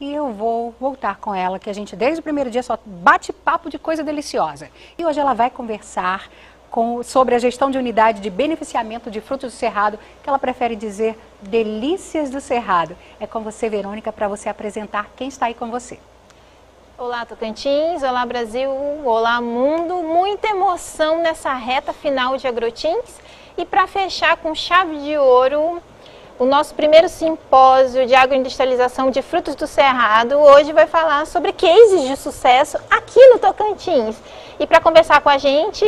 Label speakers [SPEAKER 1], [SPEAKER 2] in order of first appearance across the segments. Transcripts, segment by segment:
[SPEAKER 1] e eu vou voltar com ela, que a gente desde o primeiro dia só bate papo de coisa deliciosa. E hoje ela vai conversar sobre a gestão de unidade de beneficiamento de frutos do Cerrado, que ela prefere dizer delícias do Cerrado. É com você, Verônica, para você apresentar quem está aí com você.
[SPEAKER 2] Olá, Tocantins, olá, Brasil, olá, mundo. Muita emoção nessa reta final de Agrotins. E para fechar com chave de ouro, o nosso primeiro simpósio de agroindustrialização de frutos do Cerrado hoje vai falar sobre cases de sucesso aqui no Tocantins. E para conversar com a gente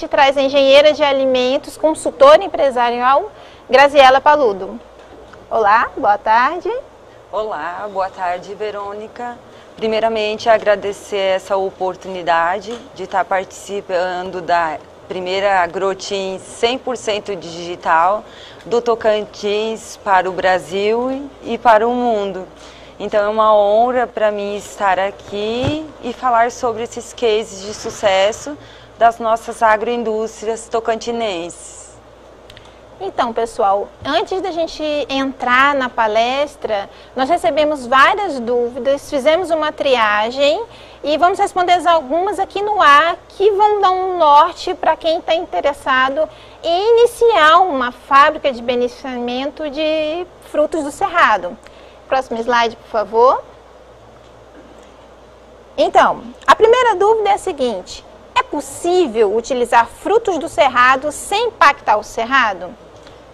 [SPEAKER 2] traz a engenheira de alimentos, consultora empresarial, Graziela Paludo. Olá, boa tarde.
[SPEAKER 3] Olá, boa tarde, Verônica. Primeiramente, agradecer essa oportunidade de estar participando da primeira Agrotins 100% digital do Tocantins para o Brasil e para o mundo. Então é uma honra para mim estar aqui e falar sobre esses cases de sucesso das nossas agroindústrias tocantinenses.
[SPEAKER 2] Então, pessoal, antes da gente entrar na palestra, nós recebemos várias dúvidas, fizemos uma triagem e vamos responder algumas aqui no ar que vão dar um norte para quem está interessado em iniciar uma fábrica de beneficiamento de frutos do Cerrado. Próximo slide, por favor. Então, a primeira dúvida é a seguinte: é possível utilizar frutos do Cerrado sem impactar o Cerrado?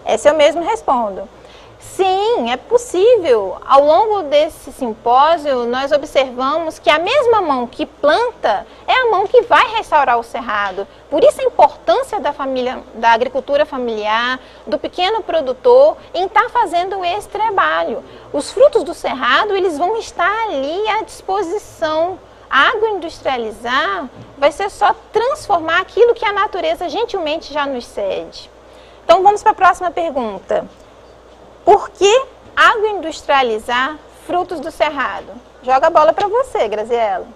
[SPEAKER 2] Essa eu mesmo respondo. Sim, é possível. Ao longo desse simpósio, nós observamos que a mesma mão que planta é a mão que vai restaurar o cerrado. Por isso a importância da agricultura familiar, do pequeno produtor, em estar fazendo esse trabalho. Os frutos do cerrado, eles vão estar ali à disposição. Agroindustrializar vai ser só transformar aquilo que a natureza gentilmente já nos cede. Então vamos para a próxima pergunta. Por que agroindustrializar frutos do Cerrado? Joga a bola para você, Graziela.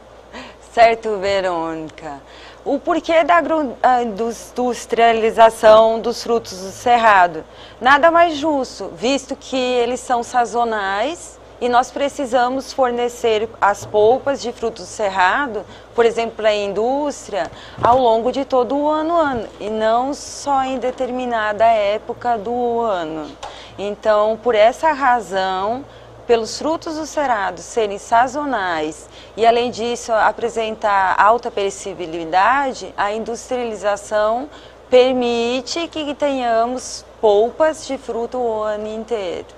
[SPEAKER 3] Certo, Verônica. O porquê da agroindustrialização dos frutos do Cerrado? Nada mais justo, visto que eles são sazonais e nós precisamos fornecer as polpas de frutos do Cerrado, por exemplo, para a indústria, ao longo de todo o ano, e não só em determinada época do ano. Então, por essa razão, pelos frutos do Cerrado serem sazonais e, além disso, apresentar alta perecibilidade, a industrialização permite que tenhamos polpas de fruto o ano inteiro.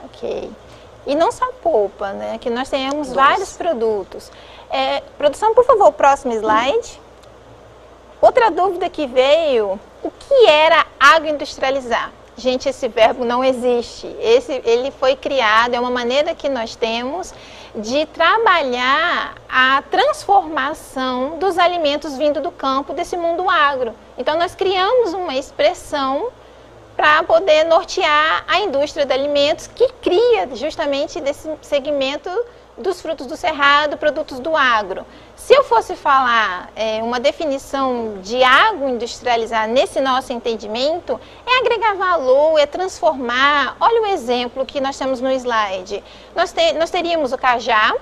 [SPEAKER 2] Ok. E não só polpa, né? Que nós tenhamos vários produtos. Produção, por favor, próximo slide. Outra dúvida que veio: o que era agroindustrializar? Gente, esse verbo não existe. Ele foi criado, é uma maneira que nós temos de trabalhar a transformação dos alimentos vindo do campo, desse mundo agro. Então, nós criamos uma expressão para poder nortear a indústria de alimentos que cria justamente desse segmento dos frutos do Cerrado, produtos do agro. Se eu fosse falar uma definição de agroindustrializar nesse nosso entendimento, é agregar valor, é transformar. Olha o exemplo que nós temos no slide. Nós teríamos o cajá,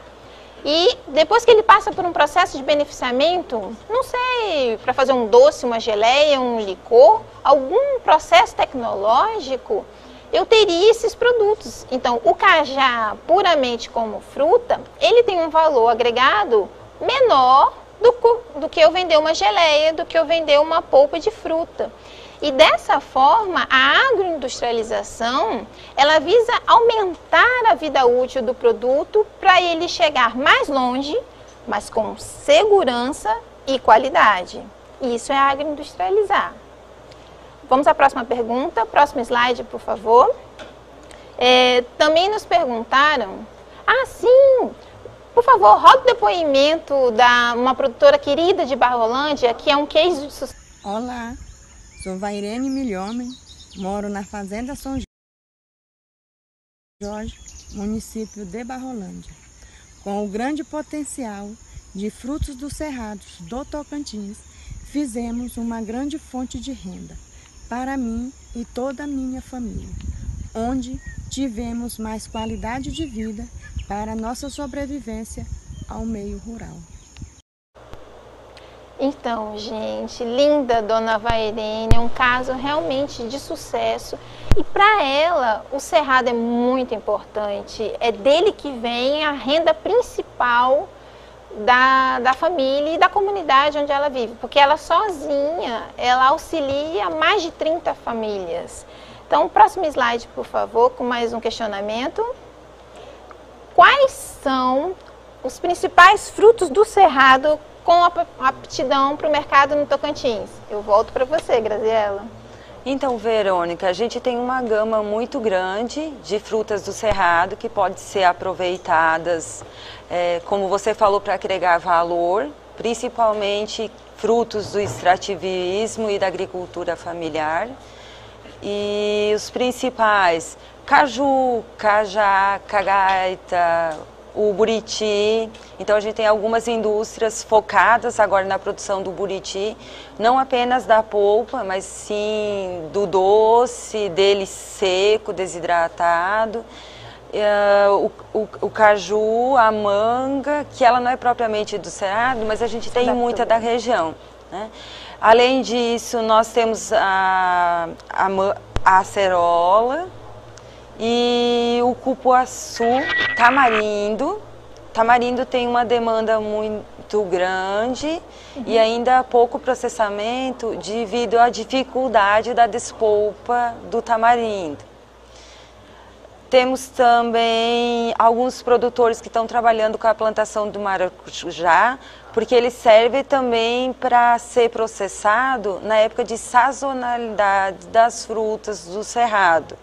[SPEAKER 2] e depois que ele passa por um processo de beneficiamento, não sei, para fazer um doce, uma geleia, um licor, algum processo tecnológico, eu teria esses produtos. Então, o cajá, puramente como fruta, ele tem um valor agregado menor do que eu vender uma geleia, do que eu vender uma polpa de fruta. E dessa forma, a agroindustrialização, ela visa aumentar a vida útil do produto para ele chegar mais longe, mas com segurança e qualidade. Isso é agroindustrializar. Vamos à próxima pergunta. Próximo slide, por favor. Também nos perguntaram... sim! Por favor, roda o depoimento da uma produtora querida de Barrolândia, que é um case de sucesso.
[SPEAKER 4] Olá! Sou Vairene Milhomem, moro na Fazenda São Jorge, município de Barrolândia. Com o grande potencial de frutos dos cerrados do Tocantins, fizemos uma grande fonte de renda para mim e toda a minha família, onde tivemos mais qualidade de vida para nossa sobrevivência ao meio rural.
[SPEAKER 2] Então, gente, linda Dona Vairene, é um caso realmente de sucesso. E para ela, o cerrado é muito importante. É dele que vem a renda principal da família e da comunidade onde ela vive. Porque ela sozinha, ela auxilia mais de 30 famílias. Então, próximo slide, por favor, com mais um questionamento. Quais são os principais frutos do cerrado com aptidão para o mercado no Tocantins? Eu volto para você, Graziela.
[SPEAKER 3] Então, Verônica, a gente tem uma gama muito grande de frutas do cerrado que pode ser aproveitadas, como você falou, para agregar valor, principalmente frutos do extrativismo e da agricultura familiar. E os principais, caju, cajá, cagaita, o buriti. Então a gente tem algumas indústrias focadas agora na produção do buriti, não apenas da polpa, mas sim do doce, dele seco, desidratado. O caju, a manga, que ela não é propriamente do cerrado, mas a gente tem muita da região, né? Além disso, nós temos a acerola e o cupuaçu, tamarindo. Tamarindo tem uma demanda muito grande e ainda pouco processamento devido à dificuldade da despolpa do tamarindo. Temos também alguns produtores que estão trabalhando com a plantação do maracujá, porque ele serve também para ser processado na época de sazonalidade das frutas do cerrado.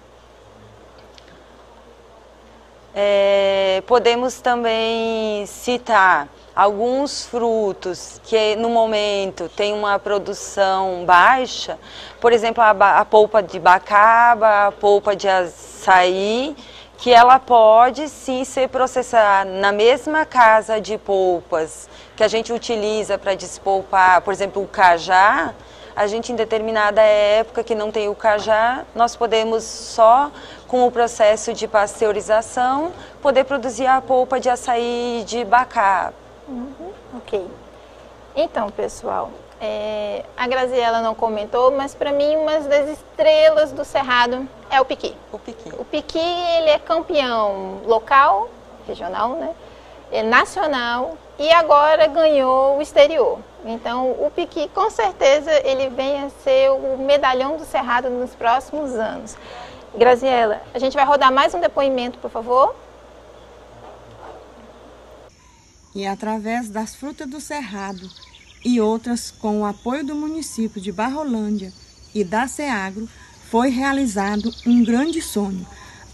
[SPEAKER 3] Podemos também citar alguns frutos que no momento tem uma produção baixa, por exemplo, a polpa de bacaba, a polpa de açaí, que ela pode sim ser processada na mesma casa de polpas que a gente utiliza para despolpar, por exemplo, o cajá. A gente, em determinada época que não tem o cajá, nós podemos só, com o processo de pasteurização, poder produzir a polpa de açaí de bacaba.
[SPEAKER 2] Ok. Então, pessoal, a Graziela não comentou, mas para mim uma das estrelas do cerrado é o piqui.
[SPEAKER 3] O piqui.
[SPEAKER 2] O piqui, ele é campeão local, regional, né? É nacional e agora ganhou o exterior. Então, o piqui, com certeza, ele vem a ser o medalhão do cerrado nos próximos anos. Graziela, a gente vai rodar mais um depoimento, por favor.
[SPEAKER 4] E através das frutas do cerrado e outras com o apoio do município de Barrolândia e da Ceagro, foi realizado um grande sonho: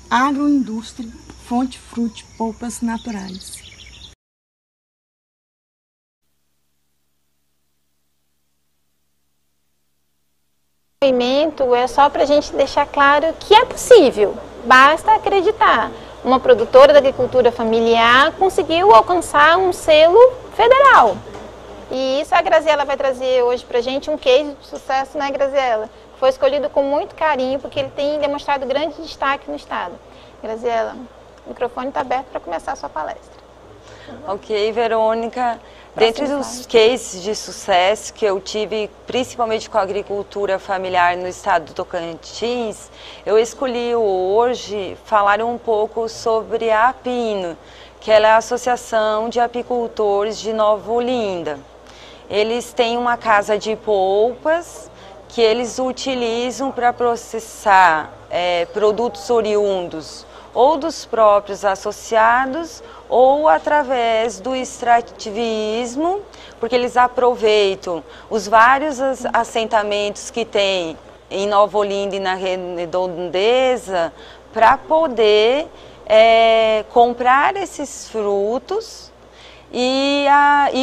[SPEAKER 4] agroindústria, fonte frute, polpas naturais.
[SPEAKER 2] O movimento é só para a gente deixar claro que é possível, basta acreditar. Uma produtora da agricultura familiar conseguiu alcançar um selo federal. E isso a Graziela vai trazer hoje para a gente um case de sucesso, né, Graziela? Foi escolhido com muito carinho porque ele tem demonstrado grande destaque no estado. Graziela, o microfone está aberto para começar a sua palestra.
[SPEAKER 3] Ok, Verônica. Dentre os cases de sucesso que eu tive, principalmente com a agricultura familiar no estado do Tocantins, eu escolhi hoje falar um pouco sobre a Apino, que ela é a Associação de Apicultores de Nova Olinda. Eles têm uma casa de polpas que eles utilizam para processar produtos oriundos ou dos próprios associados ou através do extrativismo, porque eles aproveitam os vários assentamentos que tem em Nova Olinda e na redondeza para poder comprar esses frutos e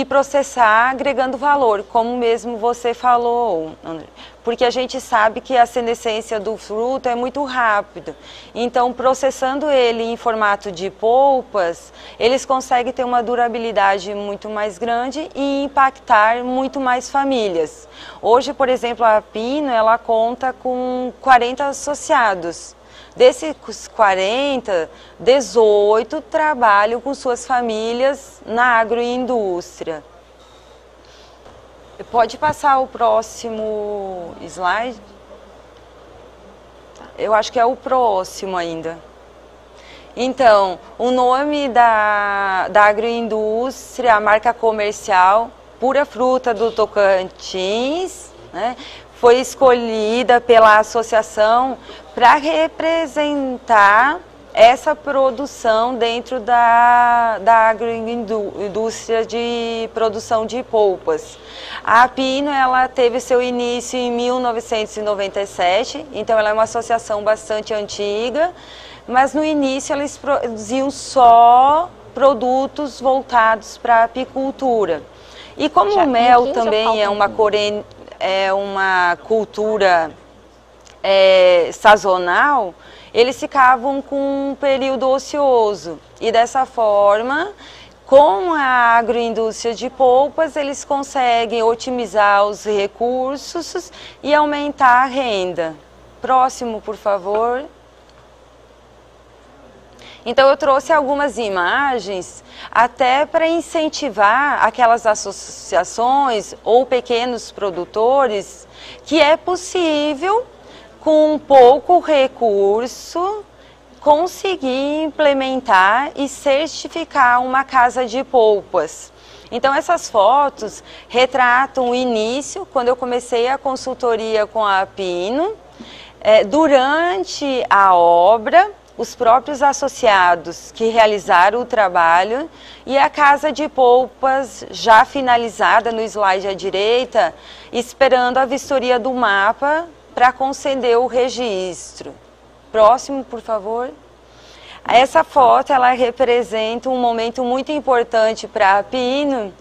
[SPEAKER 3] processar agregando valor, como mesmo você falou, André. Porque a gente sabe que a senescência do fruto é muito rápido. Então, processando ele em formato de polpas, eles conseguem ter uma durabilidade muito mais grande e impactar muito mais famílias. Hoje, por exemplo, a Apino, ela conta com 40 associados. Desses 40, 18 trabalham com suas famílias na agroindústria. Pode passar o próximo slide? Eu acho que é o próximo ainda. Então, o nome da agroindústria, a marca comercial, Pura Fruta do Tocantins, né, foi escolhida pela associação para representar essa produção dentro da agroindústria de produção de polpas. A Apino, ela teve seu início em 1997, então ela é uma associação bastante antiga, mas no início eles produziam só produtos voltados para a apicultura. E como o mel também é uma cultura sazonal, eles ficavam com um período ocioso. E dessa forma, com a agroindústria de polpas, eles conseguem otimizar os recursos e aumentar a renda. Próximo, por favor. Então eu trouxe algumas imagens até para incentivar aquelas associações ou pequenos produtores que é possível, com pouco recurso, conseguir implementar e certificar uma casa de polpas. Então essas fotos retratam o início, quando eu comecei a consultoria com a Apino, durante a obra, os próprios associados que realizaram o trabalho e a casa de polpas já finalizada no slide à direita, esperando a vistoria do mapa para conceder o registro. Próximo, por favor. Essa foto, ela representa um momento muito importante para a Apino,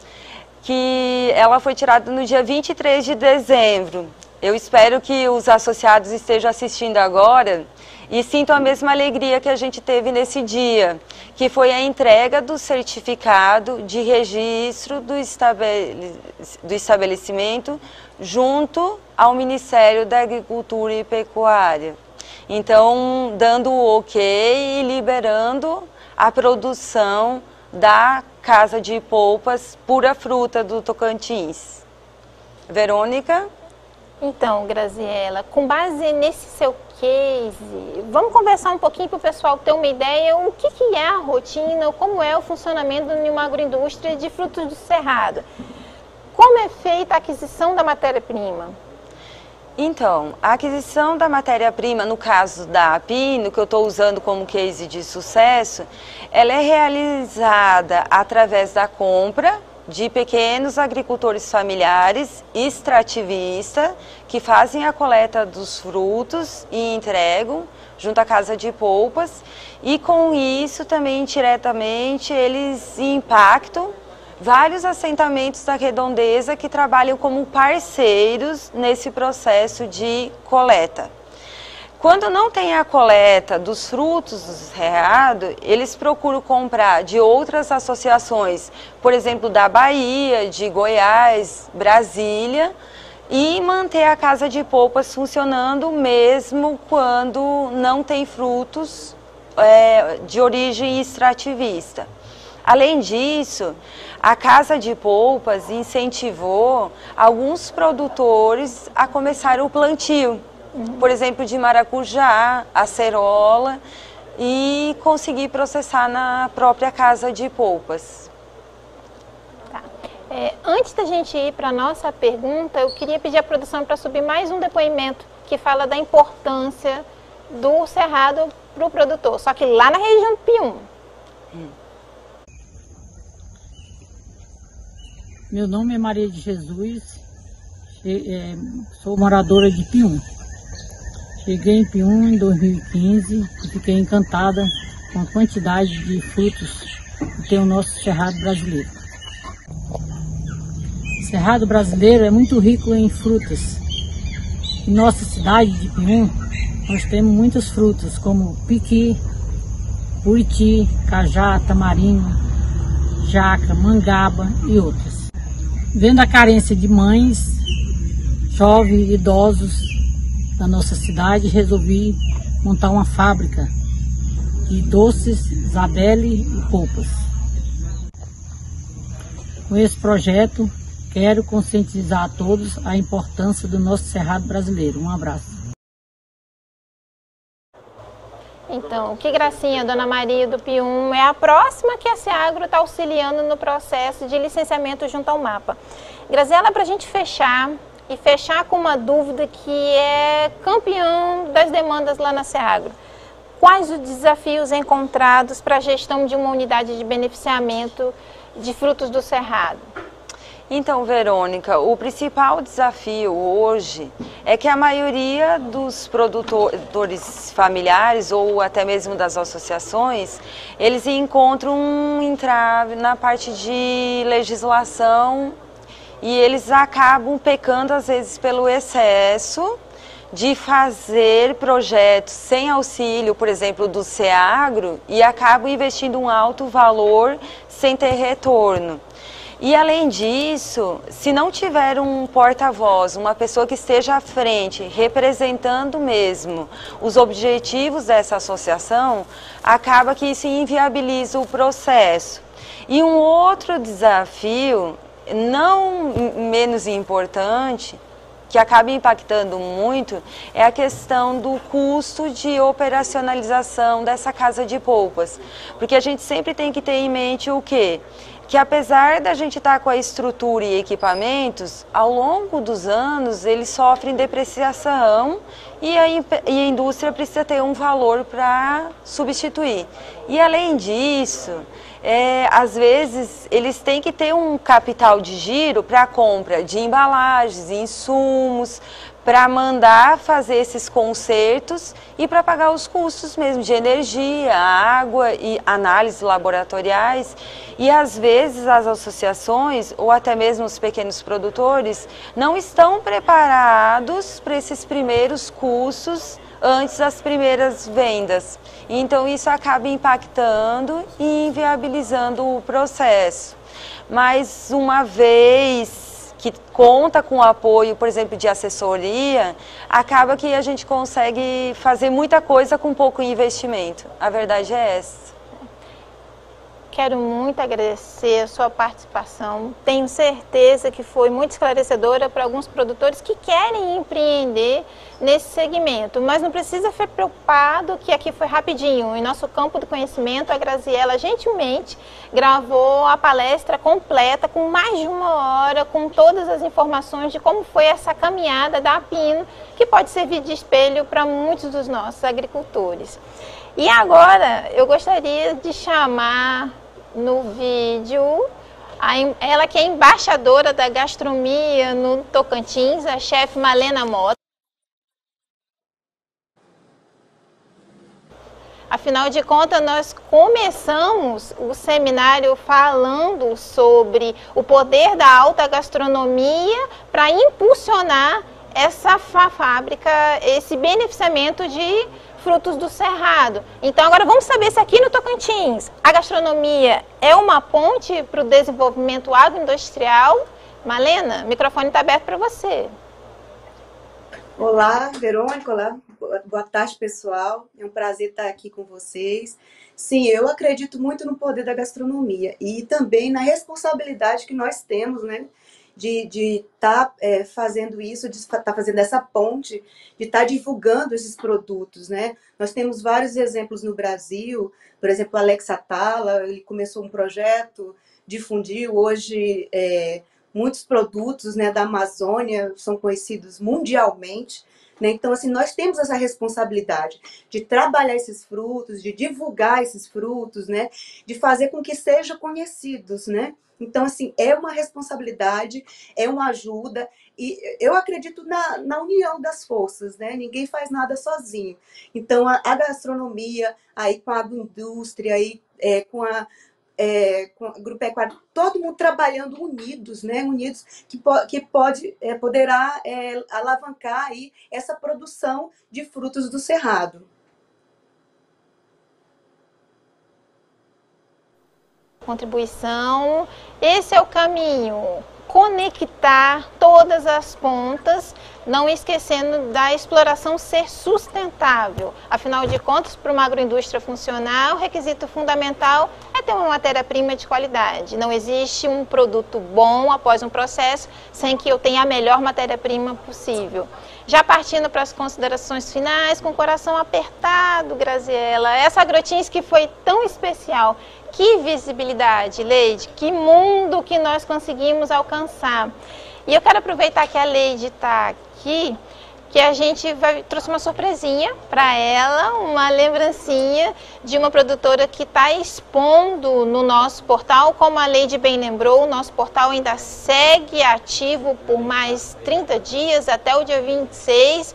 [SPEAKER 3] que ela foi tirada no dia 23 de dezembro. Eu espero que os associados estejam assistindo agora e sintam a mesma alegria que a gente teve nesse dia, que foi a entrega do certificado de registro do estabelecimento junto ao Ministério da Agricultura e Pecuária. Então, dando o ok e liberando a produção da Casa de Polpas Pura Fruta do Tocantins. Verônica?
[SPEAKER 2] Então, Graziela, com base nesse seu case, vamos conversar um pouquinho para o pessoal ter uma ideia o que é a rotina, como é o funcionamento de uma agroindústria de frutos do cerrado. Como é feita a aquisição da matéria-prima?
[SPEAKER 3] Então, a aquisição da matéria-prima, no caso da Apino, que eu estou usando como case de sucesso, ela é realizada através da compra de pequenos agricultores familiares extrativistas que fazem a coleta dos frutos e entregam junto à casa de polpas, e com isso também indiretamente eles impactam vários assentamentos da redondeza que trabalham como parceiros nesse processo de coleta. Quando não tem a coleta dos frutos do cerrado, eles procuram comprar de outras associações, por exemplo, da Bahia, de Goiás, Brasília, e manter a casa de polpas funcionando mesmo quando não tem frutos de origem extrativista. Além disso, a Casa de Polpas incentivou alguns produtores a começar o plantio, por exemplo, de maracujá, acerola, e conseguir processar na própria Casa de Polpas.
[SPEAKER 2] Tá. Antes da gente ir para a nossa pergunta, eu queria pedir à produção para subir mais um depoimento que fala da importância do cerrado para o produtor, só que lá na região do Pium.
[SPEAKER 5] Meu nome é Maria de Jesus, sou moradora de Pium. Cheguei em Pium em 2015 e fiquei encantada com a quantidade de frutos que tem o nosso cerrado brasileiro. O cerrado brasileiro é muito rico em frutas. Em nossa cidade de Pium, nós temos muitas frutas como piqui, buriti, cajá, tamarindo, jaca, mangaba e outras. Vendo a carência de mães, jovens, idosos da nossa cidade, resolvi montar uma fábrica de doces Isabelle e polpas. Com esse projeto, quero conscientizar a todos a importância do nosso cerrado brasileiro. Um abraço.
[SPEAKER 2] Então, que gracinha, Dona Maria do Pium, é a próxima que a Seagro está auxiliando no processo de licenciamento junto ao MAPA. Graziela, para a gente fechar, e fechar com uma dúvida que é campeão das demandas lá na Seagro. Quais os desafios encontrados para a gestão de uma unidade de beneficiamento de frutos do cerrado?
[SPEAKER 3] Então, Verônica, o principal desafio hoje é que a maioria dos produtores familiares ou até mesmo das associações, eles encontram um entrave na parte de legislação e eles acabam pecando às vezes pelo excesso de fazer projetos sem auxílio, por exemplo, do Seagro, e acabam investindo um alto valor sem ter retorno. E além disso, se não tiver um porta-voz, uma pessoa que esteja à frente, representando mesmo os objetivos dessa associação, acaba que isso inviabiliza o processo. E um outro desafio, não menos importante, que acaba impactando muito, é a questão do custo de operacionalização dessa casa de polpas. Porque a gente sempre tem que ter em mente o quê? Que apesar da gente estar com a estrutura e equipamentos, ao longo dos anos eles sofrem depreciação e a indústria precisa ter um valor para substituir. E além disso, às vezes eles têm que ter um capital de giro para a compra de embalagens, insumos, para mandar fazer esses consertos e para pagar os custos mesmo de energia, água e análises laboratoriais. E às vezes as associações ou até mesmo os pequenos produtores não estão preparados para esses primeiros custos antes das primeiras vendas. Então isso acaba impactando e inviabilizando o processo. Mas uma vez que conta com o apoio, por exemplo, de assessoria, acaba que a gente consegue fazer muita coisa com pouco investimento. A verdade é essa.
[SPEAKER 2] Quero muito agradecer a sua participação. Tenho certeza que foi muito esclarecedora para alguns produtores que querem empreender nesse segmento. Mas não precisa ficar preocupado que aqui foi rapidinho. Em nosso campo do conhecimento, a Graziela gentilmente gravou a palestra completa, com mais de 1 hora, com todas as informações de como foi essa caminhada da Apino, que pode servir de espelho para muitos dos nossos agricultores. E agora, eu gostaria de chamar no vídeo ela que é embaixadora da gastronomia no Tocantins, a chefe Malena Mota. Afinal de contas, nós começamos o seminário falando sobre o poder da alta gastronomia para impulsionar essa fábrica, esse beneficiamento de frutos do cerrado. Então agora vamos saber se aqui no Tocantins a gastronomia é uma ponte para o desenvolvimento agroindustrial. Malena, o microfone está aberto para você.
[SPEAKER 6] Olá, Verônica, olá, boa tarde, pessoal. É um prazer estar aqui com vocês. Sim, eu acredito muito no poder da gastronomia e também na responsabilidade que nós temos, né, de estar fazendo isso, de estar fazendo essa ponte, de estar divulgando esses produtos, né? Nós temos vários exemplos no Brasil, por exemplo, o Alex Atala, ele começou um projeto, difundiu, hoje muitos produtos, né, da Amazônia são conhecidos mundialmente, né? Então, assim, nós temos essa responsabilidade de trabalhar esses frutos, de divulgar esses frutos, né? De fazer com que sejam conhecidos, né? Então, assim, é uma responsabilidade, é uma ajuda, e eu acredito na união das forças, né? Ninguém faz nada sozinho. Então, a gastronomia, aí com a agroindústria, aí com a agropecuária, todo mundo trabalhando unidos, né? Unidos, que poderá alavancar aí essa produção de frutos do cerrado.
[SPEAKER 2] Contribuição, esse é o caminho. conectar todas as pontas, não esquecendo da exploração ser sustentável. Afinal de contas, para uma agroindústria funcionar, o requisito fundamental é ter uma matéria-prima de qualidade. Não existe um produto bom após um processo sem que eu tenha a melhor matéria-prima possível. Já partindo para as considerações finais, com o coração apertado, Graziela, essa Agroteams que foi tão especial, que visibilidade, Leide, que mundo que nós conseguimos alcançar. E eu quero aproveitar que a Leide está aqui, que a gente trouxe uma surpresinha para ela, uma lembrancinha de uma produtora que está expondo no nosso portal. Como a Leide bem lembrou, o nosso portal ainda segue ativo por mais 30 dias, até o dia 26.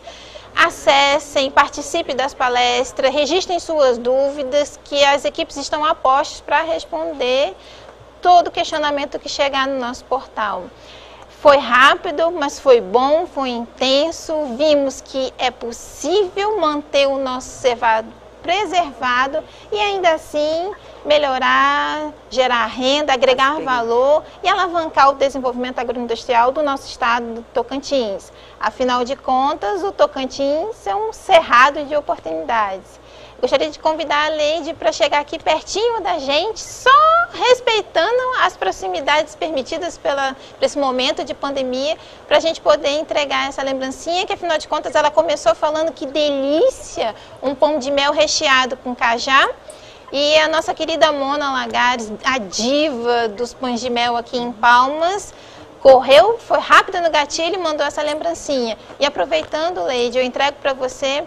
[SPEAKER 2] Acessem, participem das palestras, registrem suas dúvidas, que as equipes estão a postos para responder todo questionamento que chegar no nosso portal. Foi rápido, mas foi bom, foi intenso. Vimos que é possível manter o nosso cerrado preservado e ainda assim melhorar, gerar renda, agregar valor e alavancar o desenvolvimento agroindustrial do nosso estado do Tocantins. Afinal de contas, o Tocantins é um cerrado de oportunidades. Gostaria de convidar a Leide para chegar aqui pertinho da gente, só respeitando as proximidades permitidas para esse momento de pandemia, para a gente poder entregar essa lembrancinha, que afinal de contas ela começou falando que delícia, um pão de mel recheado com cajá. E a nossa querida Mona Lagares, a diva dos pães de mel aqui em Palmas, correu, foi rápida no gatilho e mandou essa lembrancinha. E aproveitando, Leide, eu entrego para você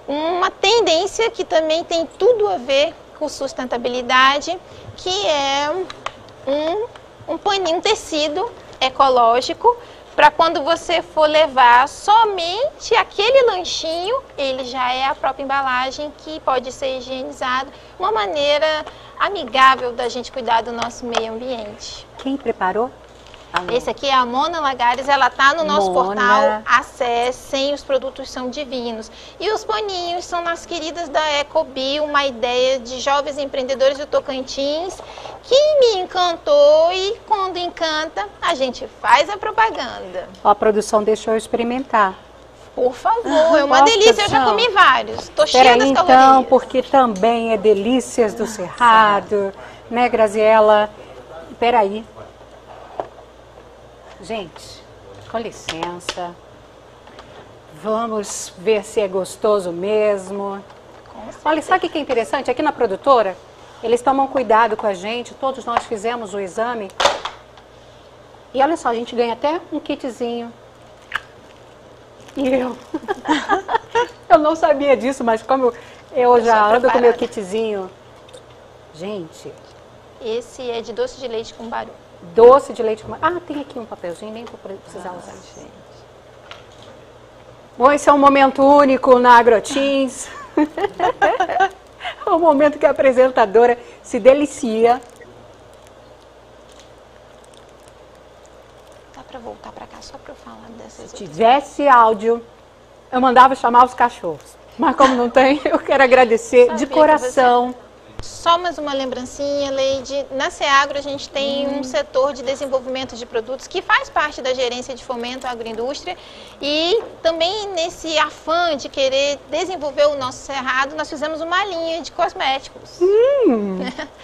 [SPEAKER 2] uma tendência que também tem tudo a ver com sustentabilidade, que é um paninho, um tecido ecológico, para quando você for levar somente aquele lanchinho, ele já é a própria embalagem que pode ser higienizado, uma maneira amigável da gente cuidar do nosso meio ambiente.
[SPEAKER 1] Quem preparou?
[SPEAKER 2] Esse aqui é a Mona Lagares, ela está no nosso portal, acessem, os produtos são divinos. E os paninhos são nas queridas da Ecobio, uma ideia de jovens empreendedores do Tocantins, que me encantou e quando encanta, a gente faz a propaganda.
[SPEAKER 1] A produção deixou eu experimentar.
[SPEAKER 2] Por favor, é uma delícia, eu já comi vários, estou cheia das calorias.
[SPEAKER 1] Então, porque também é delícias do Cerrado, né, Graziela? Peraí. Gente, com licença, vamos ver se é gostoso mesmo. Olha, sabe o que é interessante? Aqui na produtora, eles tomam cuidado com a gente, todos nós fizemos o exame. E olha só, a gente ganha até um kitzinho. E eu não sabia disso, mas como eu já ando com meu kitzinho. Gente.
[SPEAKER 2] Esse é de doce de leite com barulho.
[SPEAKER 1] Doce de leite com... Ah, tem aqui um papelzinho, nem vou precisar usar. Gente. Bom, esse é um momento único na Agroteams. É um momento que a apresentadora se delicia.
[SPEAKER 2] Dá para voltar para cá só para eu falar dessas
[SPEAKER 1] Se tivesse áudio, eu mandava chamar os cachorros. Mas como não tem, eu quero agradecer de coração.
[SPEAKER 2] Só mais uma lembrancinha, Leide. Na Seagro a gente tem um setor de desenvolvimento de produtos que faz parte da gerência de fomento à agroindústria e também nesse afã de querer desenvolver o nosso cerrado, nós fizemos uma linha de cosméticos.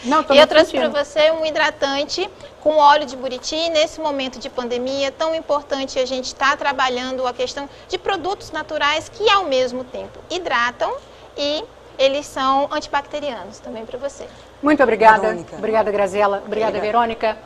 [SPEAKER 1] Não,
[SPEAKER 2] e eu trouxe para você um hidratante com óleo de buriti. Nesse momento de pandemia, tão importante a gente estar trabalhando a questão de produtos naturais que ao mesmo tempo hidratam e eles são antibacterianos também para você.
[SPEAKER 1] Muito obrigada. Obrigada, Graziela. Obrigada, Verônica.